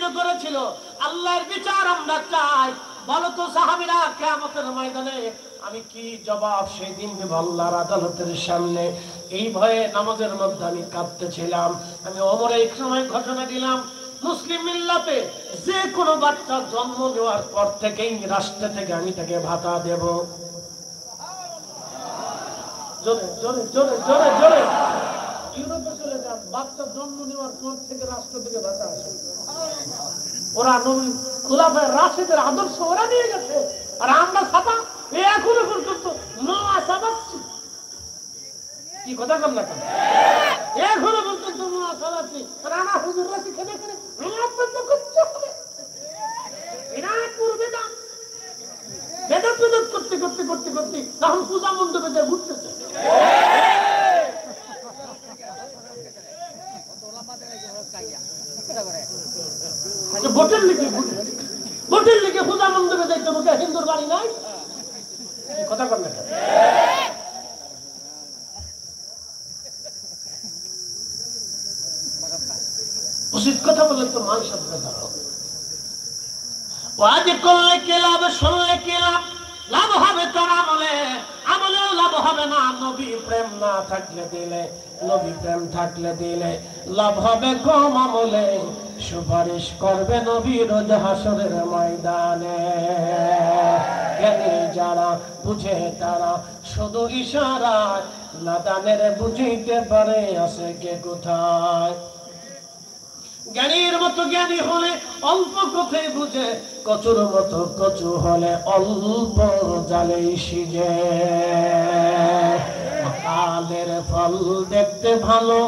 নিষিদ্ধ করেছিল। আল্লাহর বিচার আমরা চাই। বলো তো সাহাবীরা, কিয়ামতের ময়দানে আমি কি জবাব সেই দিন দেব আল্লাহর আদালতের সামনে? এই ভয়ে নামাজের মধ্যে আমি কাঁদতেছিলাম। আমি ওমর এই সময় ঘোষণা দিলাম, মুসলিম মিল্লাতে যে কোনো বাচ্চা জন্ম নেওয়ার পর থেকেই রাষ্ট্র থেকে আমি তাকে ভাতা দেব। জোরে জোরে জোরে জোরে জোরে। ইউরোপে চলে যান, বাচ্চা জন্ম নেওয়ার পর থেকে রাষ্ট্র থেকে ভাতা আসে। ওরা নবী খুলাফায়ে রাশিদের আদর্শ ওরা নিয়ে গেছে, আর আমরা ছাপা এখনো পর্যন্ত নোয়া ছাপাচ্ছি। কি কথা কম না কেন? এখনো পর্যন্ত নোয়া ছাপাচ্ছি। রানা হুজুররা শিখে করে বেদাত বেদাত করতে করতে করতে করতে তখন পূজা মণ্ডপে যায় ঘুরতেছে। ভোটের লিগে পূজা মণ্ডপে যাইতে মুখে হিন্দুর বাড়ি নাই। কথা কর না কেন? উচিত কথা বললে তো মান সম্মান দাও। ওয়াজ করলে কি লাভ, শুনলে কি লাভ? লাভ হবে তোর আমলে, আমলেও লাভ হবে না নবী প্রেম না থাকলে দিলে, নবী প্রেম থাকলে দিলে লাভ হবে কম আমলে। সুপারিশ করবে নবী রোজ হাসরের ময়দানে। জ্ঞানী যারা বুঝে তারা শুধু ইশারায়, নাদানের বুঝিতে পারে আছে কে কোথায়। জ্ঞানীর মতো জ্ঞানী হলে অল্প কথাই বুঝে, কচুর মতো কচু হলে অল্প জালেই সিজে। কালের ফল দেখতে ভালো,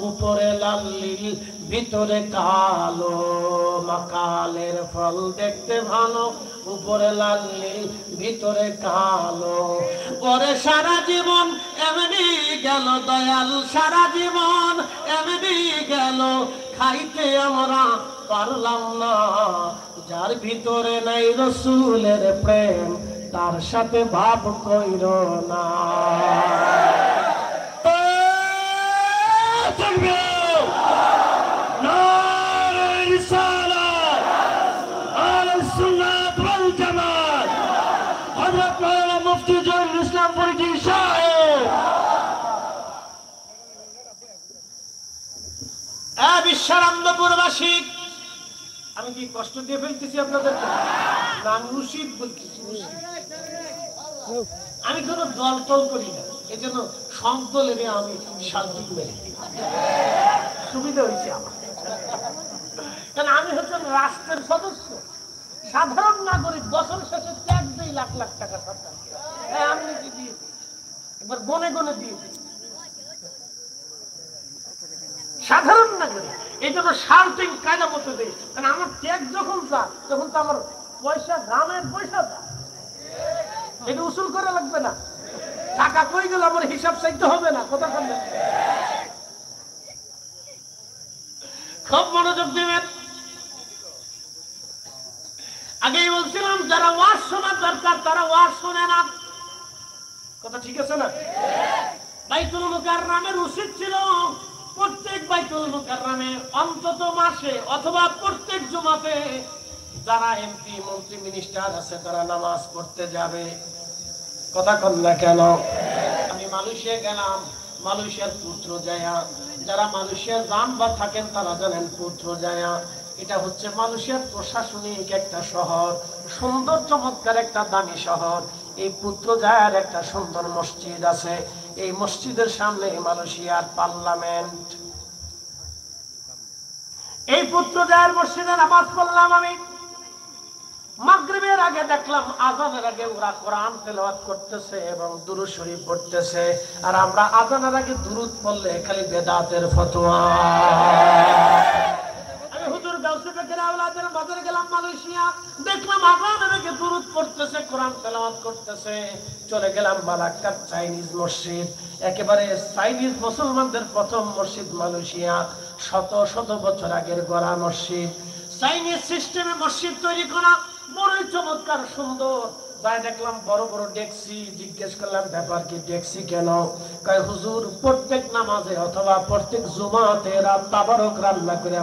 উপরে লাল নীল ভিতরে কালো। মাকালের ফল দেখতে ভালো, উপরে লাল নীল ভিতরে কালো। পরে সারা জীবন এমনি গেল দয়াল, সারা জীবন এমনি গেল। খাইতে আমরা পারলাম না, যার ভিতরে নাই রসুলের প্রেম তার সাথে ভাব কইর না। বিশ্বরামপুরবাসী, আমি কি কষ্ট দিয়ে ফেলতেছি আপনাদেরকে? নাম মুর্শিদ বলতেছি। আমি কোনো দল টল করি না, এই জন্য সংদলের আমি শান্তি মেরে সুবিধা হয়েছে আমার। কারণ আমি হচ্ছেন রাষ্ট্রের সদস্য, সাধারণ নাগরিক। বছর শেষে ট্যাক্স দিই লাখ লাখ টাকা সরকার। আমি যদি একবার গনে গনে দিয়ে দিই, সাধারণ নাগরিক, এই জন্য শাল্টিং কায়দা মতো দেয়। কারণ আমার ট্যাক্স যখন যায় তখন তো আমার পয়সা গ্রামের পয়সা যায়, এটা উসুল করা লাগবে না। টাকা কই গেল আমার হিসাব চাইতে হবে না। কথা বলবে খুব মনোযোগ দেবেন। আগেই বলছিলাম যারা ওয়াজ শোনার দরকার তারা ওয়াজ শোনে না। কথা ঠিক আছে না? বাইতুল মুকাররমের উচিত ছিল প্রত্যেক বাইতুল মুকাররমে অন্তত মাসে অথবা প্রত্যেক জুমাতে যারা এমপি মন্ত্রী মিনিস্টার আছে তারা নামাজ পড়তে যাবে। কথা কন না কেন? আমি মালয়েশিয়া গেলাম, মালয়েশিয়ার পুত্র জায়া, যারা মালয়েশিয়ার জান বা থাকেন তারা জানেন পুত্র জায়া এটা হচ্ছে মালয়েশিয়ার প্রশাসনিক একটা শহর, সুন্দর চমৎকার একটা দামি শহর। এই পুত্র জায়ার একটা সুন্দর মসজিদ আছে। এই মসজিদের সামনে মালয়েশিয়ার পার্লামেন্ট। এই পুত্র জায়ার মসজিদে নামাজ পড়লাম আমি। মাগরিবের আগে দেখলাম আজানের আগে ওরা কোরআন তেলাওয়াত করতেছে এবং দুরূদ শরীফ পড়তেছে, আর আমরা আজানের আগে দুরূদ পড়লে খালি বেদাতের ফতোয়া। আমি হুজুর গাউসে পাকের আওলাদের বাজারে গেলাম মালয়েশিয়া, দেখলাম আজানের আগে দুরূদ পড়তেছে, কোরআন তেলাওয়াত করতেছে। চলে গেলাম মালাক্কার চাইনিজ মসজিদ, একেবারে চাইনিজ মুসলমানদের প্রথম মসজিদ মালয়েশিয়া, শত শত বছর আগের গড়া মসজিদ। চাইনিজ সিস্টেমে মসজিদ তৈরি করা, বড়ই চমৎকার সুন্দর। তাই দেখলাম বড় বড় ডেকসি। জিজ্ঞেস করলাম ব্যাপার কি, ডেকসি কেন? কয় হুজুর প্রত্যেক নামাজে অথবা প্রত্যেক জুমাতে রাত তাবারক রান্না করে